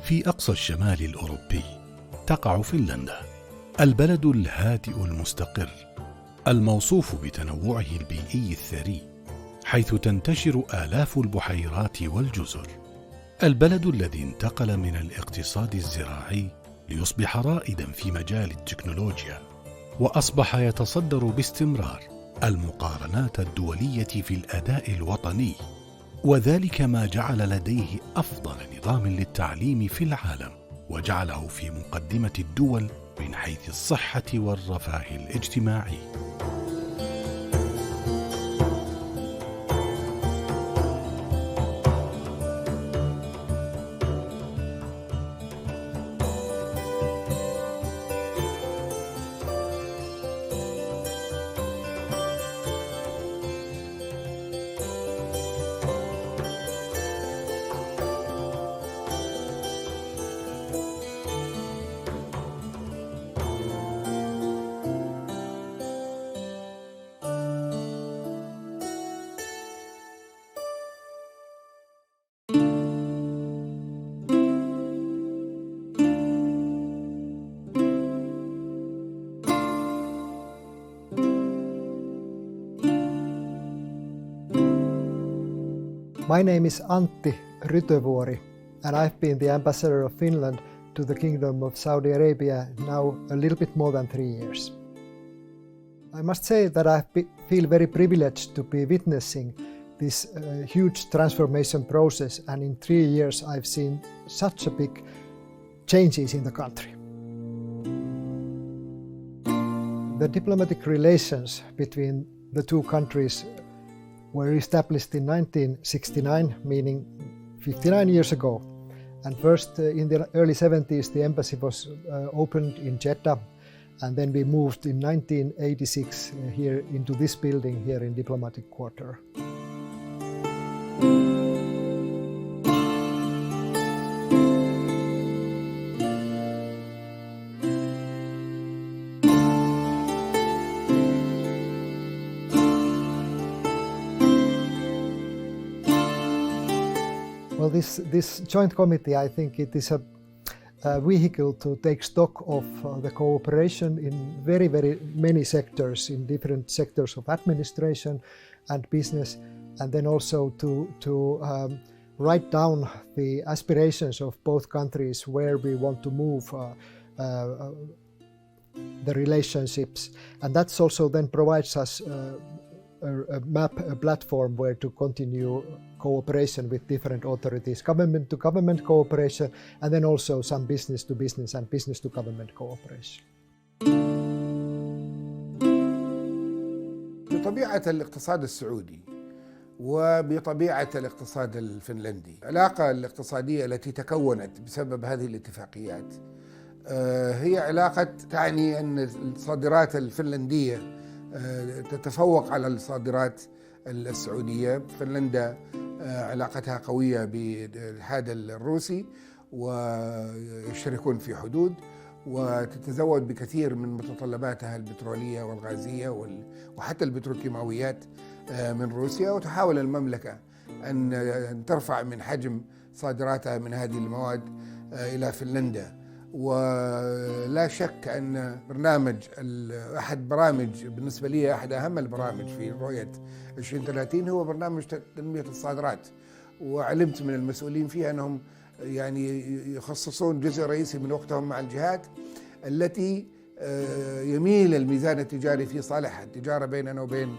في أقصى الشمال الأوروبي تقع فنلندا، البلد الهادئ المستقر الموصوف بتنوعه البيئي الثري، حيث تنتشر آلاف البحيرات والجزر. البلد الذي انتقل من الاقتصاد الزراعي ليصبح رائدا في مجال التكنولوجيا، وأصبح يتصدر باستمرار المقارنات الدولية في الأداء الوطني، وذلك ما جعل لديه أفضل نظام للتعليم في العالم، وجعله في مقدمة الدول من حيث الصحة والرفاه الاجتماعي. My name is Antti Rytovuori, and I've been the ambassador of Finland to the Kingdom of Saudi Arabia now a little bit more than 3 years. I must say that I feel very privileged to be witnessing this huge transformation process, and in 3 years I've seen such a big changes in the country. The diplomatic relations between the two countries were established in 1969, meaning 59 years ago. And first, in the early 70s, the embassy was opened in Jeddah, and then we moved in 1986 here into this building here in Diplomatic Quarter. Well, this joint committee, I think it is a vehicle to take stock of the cooperation in very, very many sectors, in different sectors of administration and business, and then also to write down the aspirations of both countries, where we want to move the relationships. And that's also then provides us a map, a platform where to continue cooperation with different authorities, government to government cooperation, and then also some business to business and business to government cooperation. بطبيعة الاقتصاد السعودي وبطبيعة الاقتصاد الفنلندي، العلاقة الاقتصادية التي تكونت بسبب هذه الاتفاقيات هي علاقة تعني أن الصادرات الفنلندية تتفوق على الصادرات السعودية. فنلندا علاقتها قوية بالاتحاد الروسي ويشتركون في حدود، وتتزود بكثير من متطلباتها البترولية والغازية وحتى البتروكيماويات من روسيا، وتحاول المملكة أن ترفع من حجم صادراتها من هذه المواد إلى فنلندا. ولا شك أن أحد برامج بالنسبة لي أحد أهم البرامج في رؤية 2030 هو برنامج تنمية الصادرات، وعلمت من المسؤولين فيها أنهم يعني يخصصون جزء رئيسي من وقتهم مع الجهات التي يميل الميزان التجاري في صالح التجارة بيننا وبين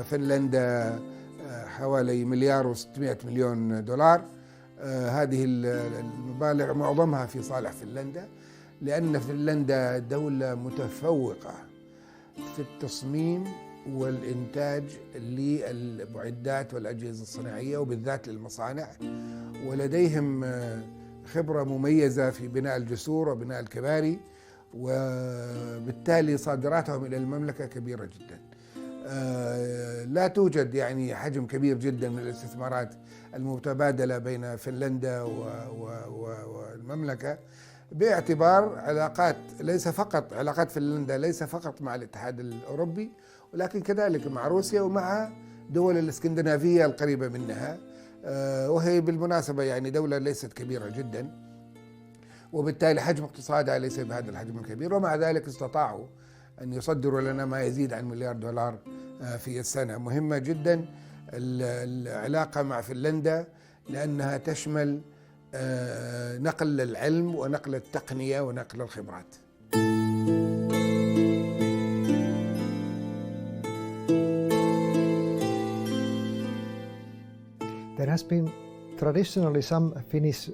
فنلندا حوالي $1,600,000,000. هذه المبالغ معظمها في صالح فنلندا، لأن فنلندا دولة متفوقة في التصميم والإنتاج للمعدات والأجهزة الصناعية وبالذات للمصانع، ولديهم خبرة مميزة في بناء الجسور وبناء الكباري، وبالتالي صادراتهم إلى المملكة كبيرة جدا. لا توجد يعني حجم كبير جدا من الاستثمارات المتبادلة بين فنلندا والمملكة، باعتبار علاقات علاقات فنلندا ليس فقط مع الاتحاد الأوروبي، ولكن كذلك مع روسيا ومع دول الاسكندنافية القريبة منها، وهي بالمناسبة يعني دولة ليست كبيرة جدا، وبالتالي حجم اقتصادها ليس بهذا الحجم الكبير، ومع ذلك استطاعوا أن يصدروا لنا ما يزيد عن $1 مليار في السنة. مهمة جدا العلاقة مع فنلندا لأنها تشمل نقل العلم ونقل التقنية ونقل الخبرات. There has been traditionally some Finnish,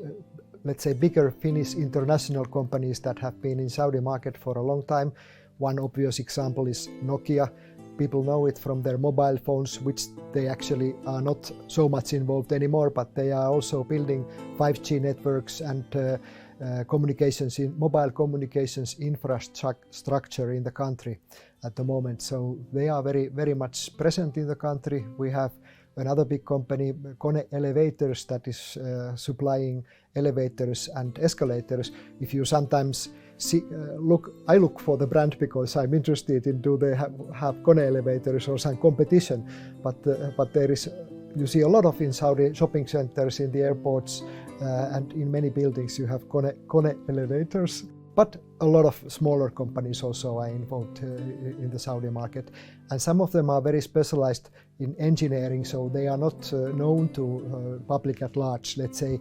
let's say bigger Finnish international companies that have been in Saudi market for a long time. One obvious example is Nokia. People know it from their mobile phones, which they actually are not so much involved anymore, but they are also building 5G networks and mobile communications infrastructure in the country at the moment. So they are very, very much present in the country. We have another big company, Kone Elevators, that is supplying elevators and escalators. If you sometimes I look for the brand because I'm interested in do they have Kone Elevators or some competition. But there is, you see a lot of in Saudi shopping centers, in the airports, and in many buildings you have Kone Elevators. But a lot of smaller companies also are involved in the Saudi market, and some of them are very specialized in engineering, so they are not known to public at large. Let's say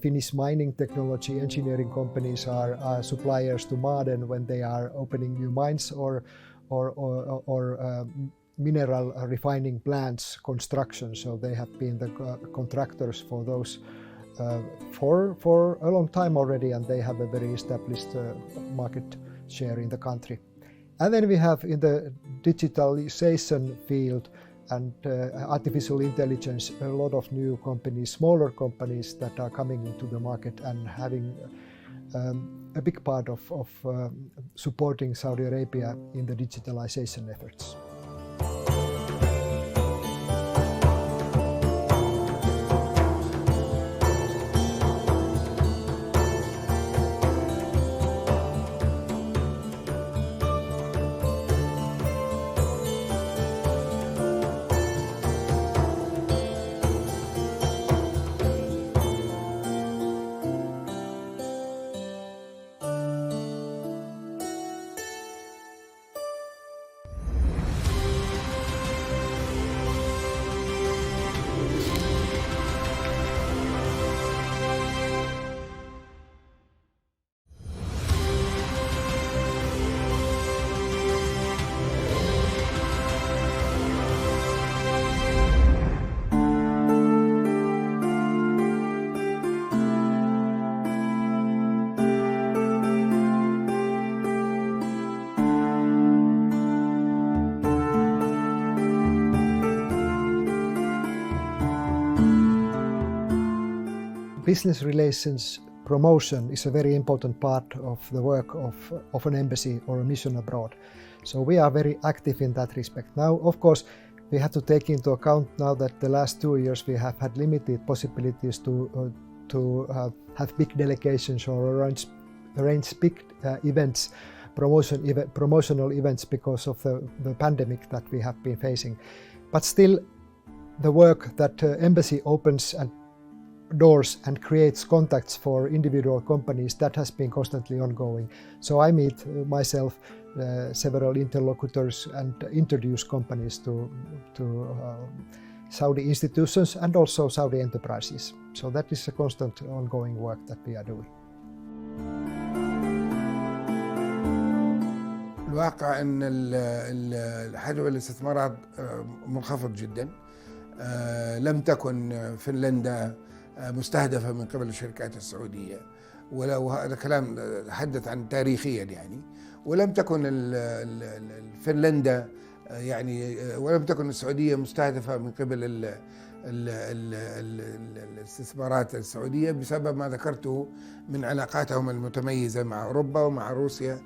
Finnish mining technology engineering companies are suppliers to Maaden when they are opening new mines or mineral refining plants construction. So they have been the contractors for those for a long time already, and they have a very established market share in the country. And then we have in the digitalization field and artificial intelligence a lot of new companies, smaller companies that are coming into the market and having a big part of supporting Saudi Arabia in the digitalization efforts. Business relations promotion is a very important part of the work of an embassy or a mission abroad. So we are very active in that respect. Now, of course, we have to take into account now that the last 2 years we have had limited possibilities to have big delegations or arrange big events, promotional events because of the pandemic that we have been facing. But still, the work that embassy opens and doors and creates contacts for individual companies, that has been constantly ongoing. So I meet myself several interlocutors and introduce companies to Saudi institutions and also Saudi enterprises. So that is a constant ongoing work that we are doing. الواقع أن حجم الاستثمارات منخفض جدا. لم تكن فنلندا مستهدفة من قبل الشركات السعودية، ولو هذا كلام حدث عن تاريخيا يعني، ولم تكن فنلندا يعني ولم تكن السعودية مستهدفة من قبل الاستثمارات السعودية بسبب ما ذكرته من علاقاتهم المتميزة مع أوروبا ومع روسيا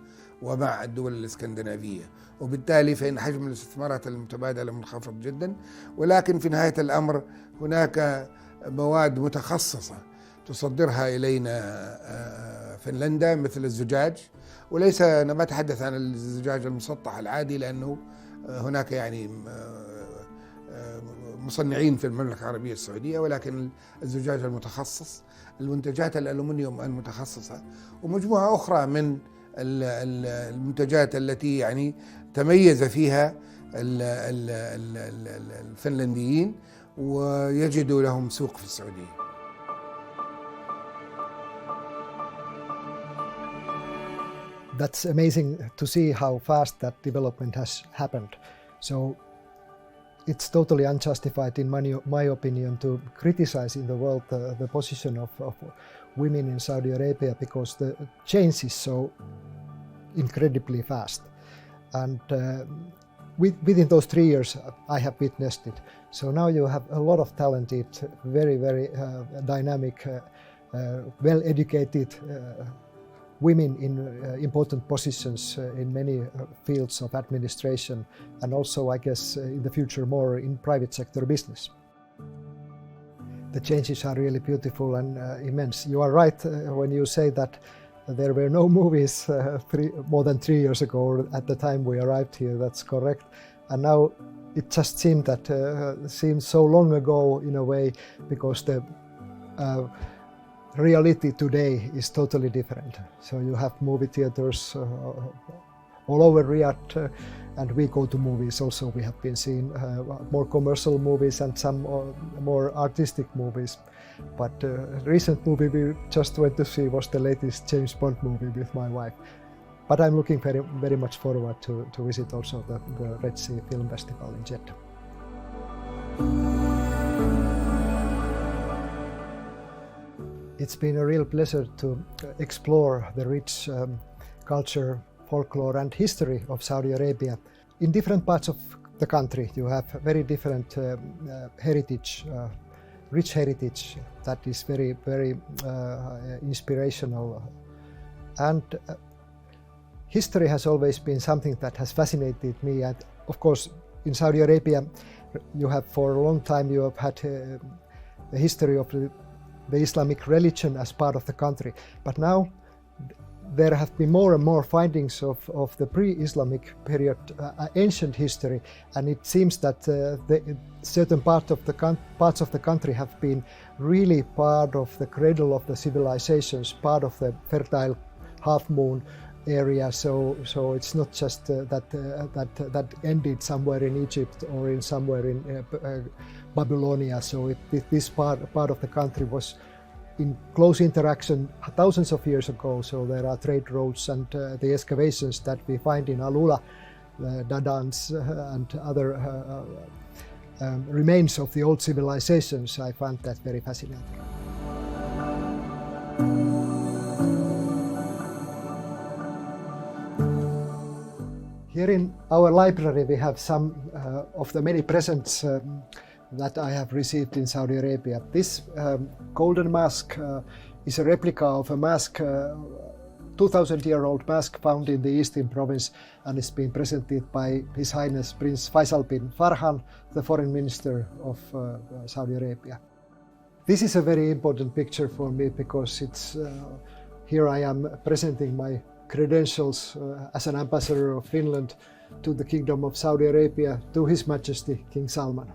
ومع الدول الإسكندنافية، وبالتالي فإن حجم الاستثمارات المتبادلة منخفض جدا. ولكن في نهاية الأمر هناك مواد متخصصة تصدرها إلينا فنلندا مثل الزجاج، وليس أنا ما أتحدث عن الزجاج المسطح العادي لأنه هناك يعني مصنعين في المملكة العربية السعودية، ولكن الزجاج المتخصص، المنتجات الألومنيوم المتخصصة، ومجموعة أخرى من المنتجات التي يعني تميز فيها الفنلنديين ويجدوا لهم سوق في السعودية. That's amazing to see how fast that development has happened. So it's totally unjustified, in my opinion, to criticize in the world the position of women in Saudi Arabia, because the change is so incredibly fast. And within those 3 years, I have witnessed it. So now you have a lot of talented, very, very dynamic, well-educated women in important positions in many fields of administration, and also, I guess, in the future more in private sector business. The changes are really beautiful and immense. You are right when you say that there were no movies more than 3 years ago at the time we arrived here. That's correct. And now it just seemed that seems so long ago in a way, because the reality today is totally different. So you have movie theaters all over Riyadh, and we go to movies also. We have been seeing more commercial movies and some more artistic movies. But recent movie we just went to see was the latest James Bond movie with my wife. But I'm looking very, very much forward to visit also the Red Sea Film Festival in Jeddah. It's been a real pleasure to explore the rich culture, folklore and history of Saudi Arabia. In different parts of the country you have very different heritage, rich heritage that is very, very inspirational. And history has always been something that has fascinated me. And of course, in Saudi Arabia, you have for a long time you have had the history of the Islamic religion as part of the country. But now there have been more and more findings of the pre-Islamic period, ancient history, and it seems that certain parts of the country have been really part of the cradle of the civilizations, part of the fertile half-moon area. So it's not just that ended somewhere in Egypt or in somewhere in Babylonia. So this part of the country was in close interaction thousands of years ago. So there are trade routes and the excavations that we find in Alula, Dadans and other remains of the old civilizations. I find that very fascinating. Here in our library we have some of the many presents that I have received in Saudi Arabia. This golden mask is a replica of a mask, 2000-year-old mask found in the Eastern province, and it's been presented by His Highness Prince Faisal bin Farhan, the Foreign Minister of Saudi Arabia. This is a very important picture for me because it's here I am presenting my credentials as an ambassador of Finland to the Kingdom of Saudi Arabia to His Majesty King Salman.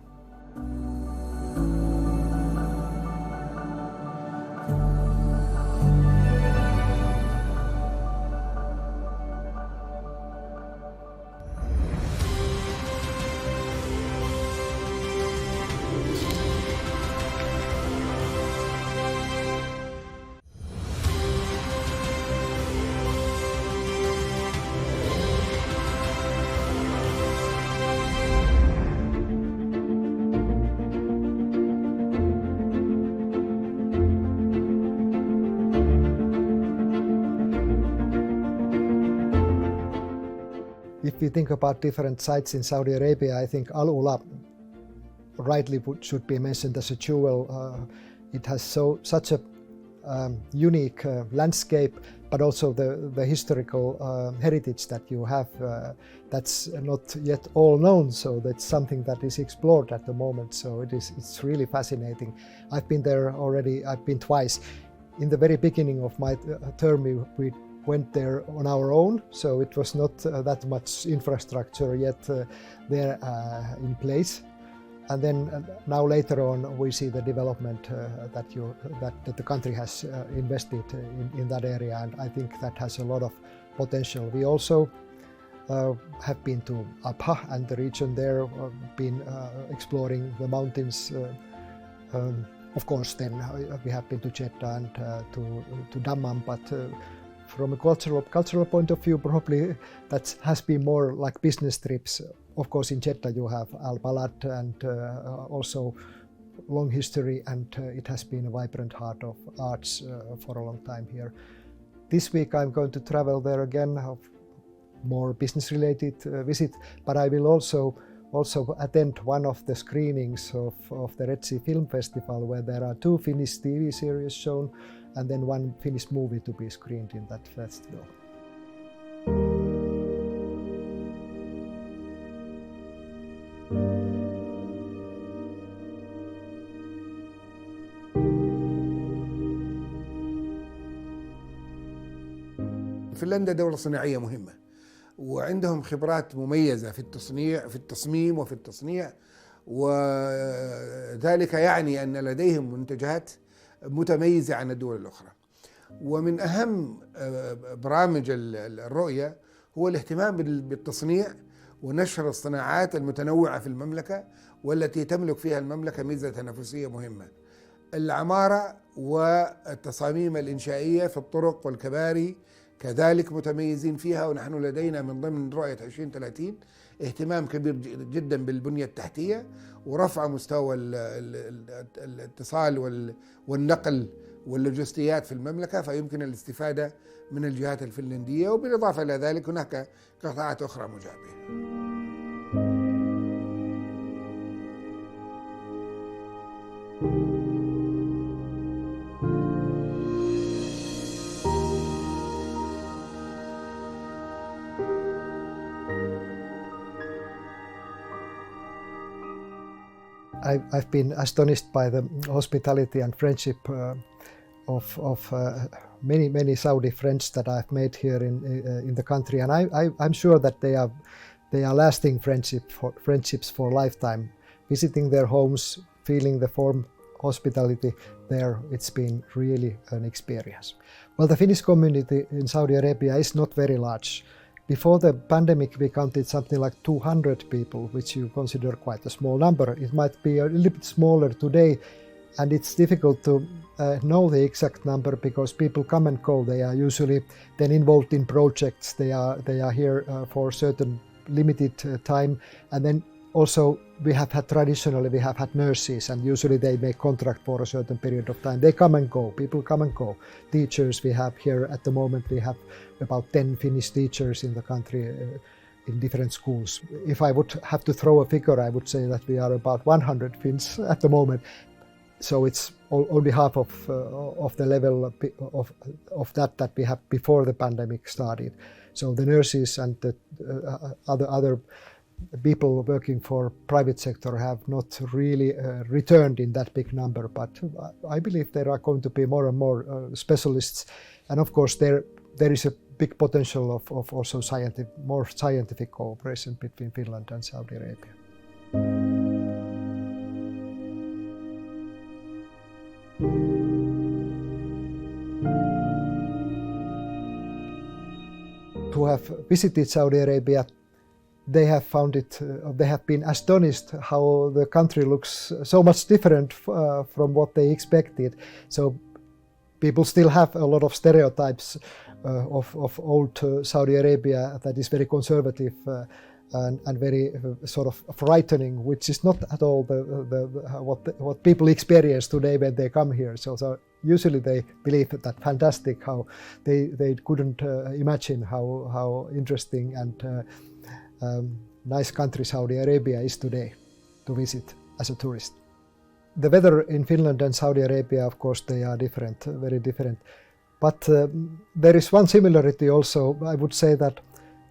If we think about different sites in Saudi Arabia, I think Al Ula rightly should be mentioned as a jewel. It has such a unique landscape, but also the historical heritage that you have that's not yet all known. So that's something that is explored at the moment. So it's really fascinating. I've been there already. I've been twice. In the very beginning of my term, we went there on our own, so it was not that much infrastructure yet there in place. And then now later on we see the development that the country has invested in that area, and I think that has a lot of potential. We also have been to Abha and the region there, been exploring the mountains. Of course, then we have been to Jeddah and to Dammam, but from a cultural point of view, probably that has been more like business trips. Of course, in Jeddah you have Al Balad and also long history, and it has been a vibrant heart of arts for a long time here. This week I'm going to travel there again, more business-related visit, but I will also attend one of the screenings of the Red Sea Film Festival, where there are 2 Finnish TV series shown and then 1 Finnish movie to be screened in that festival. فنلندا دولة صناعية مهمة، وعندهم خبرات مميزة في التصميم وفي التصنيع، وذلك يعني أن لديهم منتجات متميزة عن الدول الأخرى. ومن أهم برامج الرؤية هو الاهتمام بالتصنيع ونشر الصناعات المتنوعة في المملكة، والتي تملك فيها المملكة ميزة تنافسية مهمة. العمارة والتصاميم الإنشائية في الطرق والكباري كذلك متميزين فيها، ونحن لدينا من ضمن رؤية 2030 اهتمام كبير جدا بالبنية التحتية ورفع مستوى الاتصال والنقل واللوجستيات في المملكة، فيمكن الاستفادة من الجهات الفنلندية، وبالإضافة إلى ذلك هناك قطاعات أخرى مجابهة. I've been astonished by the hospitality and friendship of many Saudi friends that I've made here in the country, and I'm sure that they are lasting friendships for lifetime. Visiting their homes, feeling the warm hospitality there, it's been really an experience. Well, the Finnish community in Saudi Arabia is not very large. Before the pandemic, we counted something like 200 people, which you consider quite a small number. It might be a little bit smaller today, and it's difficult to know the exact number because people come and go. They are usually then involved in projects. They are here for a certain limited time, and then also we have had nurses, and usually they make contract for a certain period of time. They come and go. People come and go. Teachers, we have here at the moment, we have about 10 Finnish teachers in the country in different schools. If I would have to throw a figure, I would say that we are about 100 Finns at the moment. So it's only half of the level of that we have before the pandemic started. So the nurses and the other people working for private sector have not really returned in that big number, but I believe there are going to be more and more specialists, and of course there is a big potential of also more scientific cooperation between Finland and Saudi Arabia. Who have visited Saudi Arabia, they have found it, they have been astonished how the country looks so much different from what they expected. So people still have a lot of stereotypes of old Saudi Arabia that is very conservative and very sort of frightening, which is not at all what people experience today when they come here. So usually they believe that fantastic, how they couldn't imagine how interesting and nice country Saudi Arabia is today to visit as a tourist. The weather in Finland and Saudi Arabia, of course, they are different, very different. But there is one similarity also. I would say that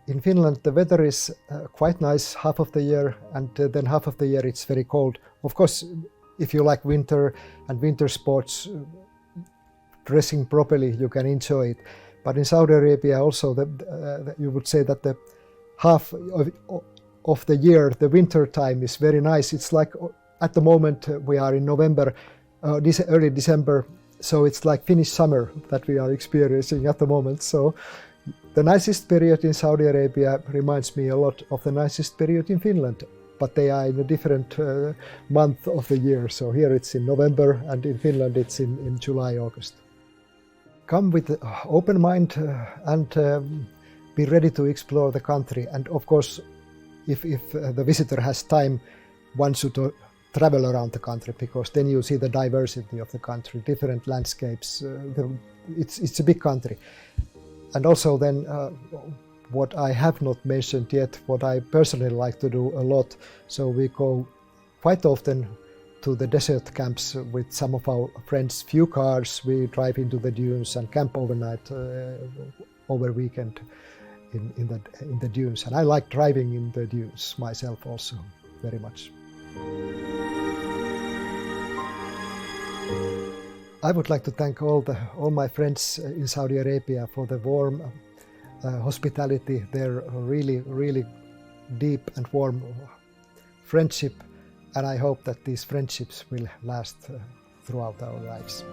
in Finland the weather is quite nice half of the year, and then half of the year it's very cold. Of course, if you like winter and winter sports, dressing properly, you can enjoy it. But in Saudi Arabia also, you would say that the half of the year, the winter time, is very nice. It's like At the moment, we are in November, early December, so it's like Finnish summer that we are experiencing at the moment. So the nicest period in Saudi Arabia reminds me a lot of the nicest period in Finland, but they are in a different month of the year. So here it's in November, and in Finland it's in July, August. Come with an open mind and be ready to explore the country. And of course, if the visitor has time, one should travel around the country, because then you see the diversity of the country, different landscapes. It's a big country. And also then what I have not mentioned yet, what I personally like to do a lot, so we go quite often to the desert camps with some of our friends, few cars, we drive into the dunes and camp overnight over weekend in the dunes. And I like driving in the dunes myself also very much. I would like to thank all my friends in Saudi Arabia for the warm hospitality, their really deep and warm friendship, and I hope that these friendships will last throughout our lives.